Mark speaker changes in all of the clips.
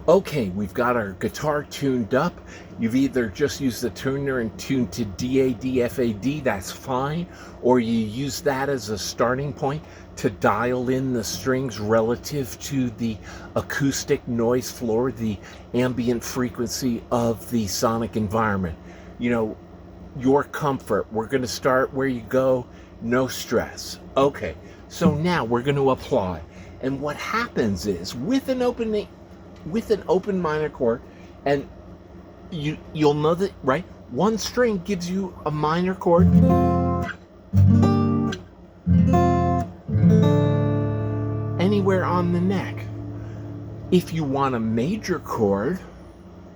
Speaker 1: Okay, we've got our guitar tuned up. You've either just used the tuner and tuned to DAD, that's fine, or you use that as a starting point to dial in the strings relative to the acoustic noise floor, the ambient frequency of the sonic environment. You know, your comfort. We're going to start where you go, no stress. Okay, so now we're going to apply. And what happens is with an open minor chord, and you'll know that, right? One string gives you a minor chord. Anywhere on the neck. If you want a major chord,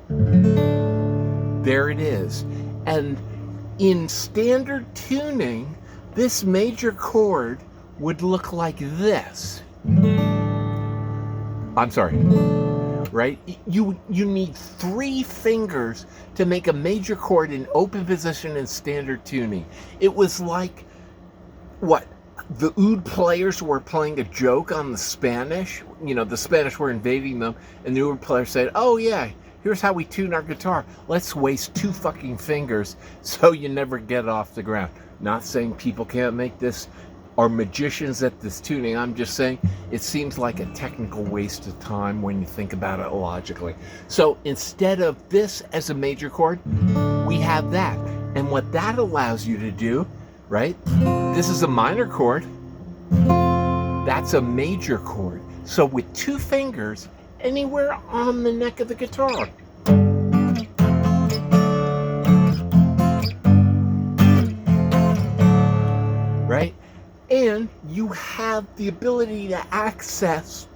Speaker 1: there it is. And in standard tuning, this major chord would look like this. I'm sorry. Right? You need 3 fingers to make a major chord in open position in standard tuning. It was like, what? The oud players were playing a joke on the Spanish. You know, the Spanish were invading them, and the oud players said, oh yeah, here's how we tune our guitar. Let's waste 2 fucking fingers so you never get off the ground. Not saying people can't make this, are magicians at this tuning. I'm just saying it seems like a technical waste of time when you think about it logically. So instead of this as a major chord, we have that. And what that allows you to do, right? This is a minor chord. That's a major chord. So with 2 fingers, anywhere on the neck of the guitar. Right? And you have the ability to access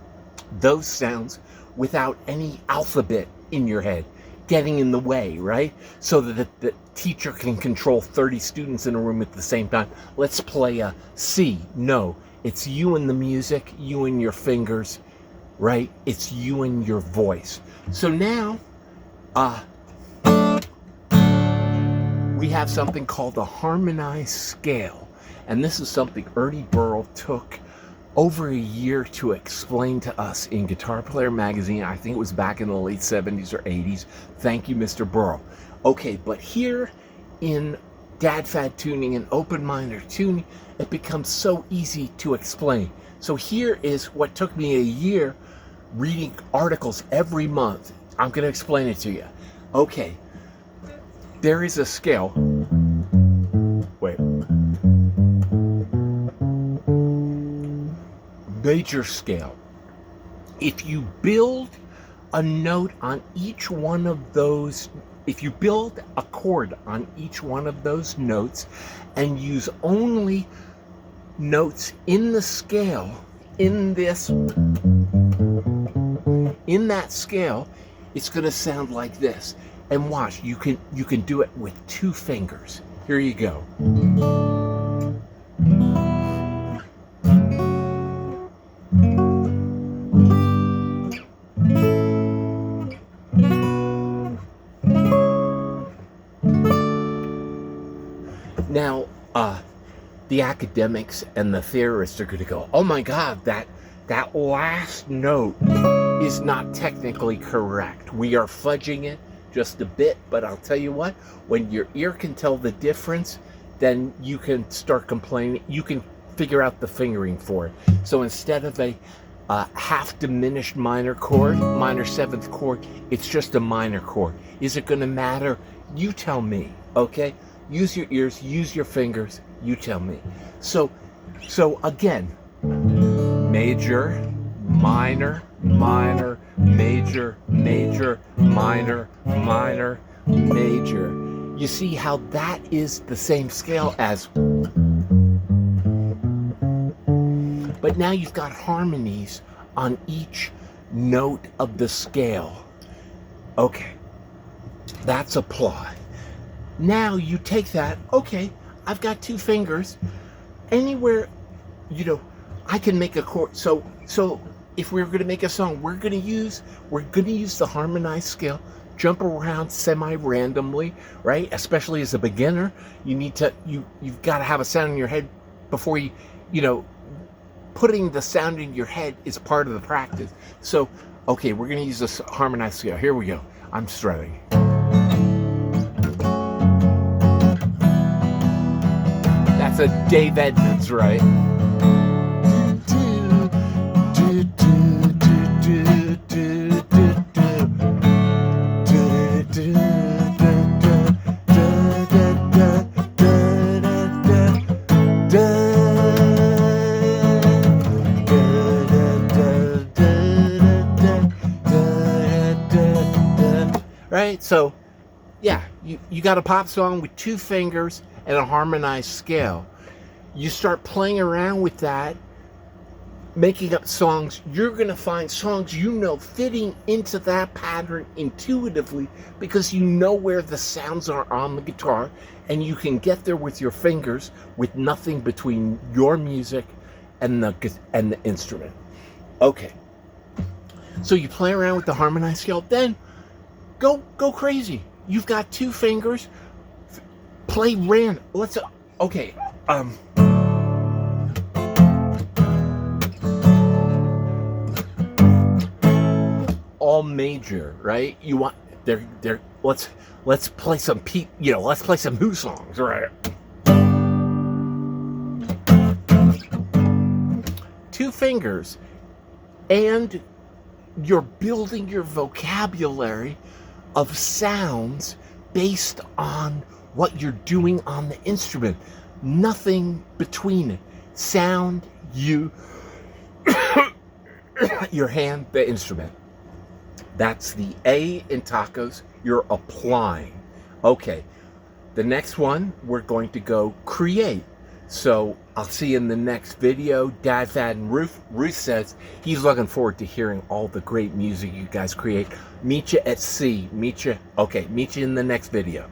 Speaker 1: those sounds without any alphabet in your head getting in the way, right? So that the teacher can control 30 students in a room at the same time. Let's play a C. No, it's you and the music, you and your fingers, right? It's you and your voice. So now, we have something called a harmonized scale. And this is something Ernie Burrell took over a year to explain to us in Guitar Player magazine. I think it was back in the late 70s or 80s. Thank you, Mr. Burrell. Okay, but here in DAD-FAD tuning and open minor tuning, it becomes so easy to explain. So here is what took me a year reading articles every month. I'm going to explain it to you. Okay, there is a scale. Wait. Major scale. If you build a note on each one of those, if you build a chord on each one of those notes and use only notes in the scale, in that scale, it's going to sound like this. And watch, you can do it with 2 fingers. Here you go. Now, the academics and the theorists are going to go, oh my God, that last note is not technically correct. We are fudging it just a bit, but I'll tell you what, when your ear can tell the difference, then you can start complaining. You can figure out the fingering for it. So instead of a half diminished minor chord, minor 7th chord, it's just a minor chord. Is it going to matter? You tell me, okay? Use your ears, use your fingers, you tell me. So again, major, minor, minor, major, major, minor, minor, major. You see how that is the same scale as. But now you've got harmonies on each note of the scale. Okay, that's apply. Now you take that, okay, I've got 2 fingers. Anywhere, I can make a chord. So if we're going to make a song, we're going to use the harmonized scale, jump around semi-randomly, right? Especially as a beginner, you've got to have a sound in your head before putting the sound in your head is part of the practice. So Okay, we're gonna use this harmonized scale. Here we go. I'm strumming. That's a Dave Edmunds, right? Right? So, yeah, you got a pop song with 2 fingers and a harmonized scale. You start playing around with that, making up songs. You're going to find songs fitting into that pattern intuitively because you know where the sounds are on the guitar, and you can get there with your fingers with nothing between your music and the instrument. Okay. So you play around with the harmonized scale, then go crazy. You've got 2 fingers. Play random. Okay. All major, right? You want let's play some let's play some Who songs, right? 2 fingers, and you're building your vocabulary of sounds based on what you're doing on the instrument. Nothing between it. Sound, you, your hand, the instrument. That's the A in tacos. You're applying. Okay. The next one, we're going to go create. So I'll see you in the next video. Dad, Thad, and Ruth. Ruth says he's looking forward to hearing all the great music you guys create. Meet you at sea. Meet you in the next video.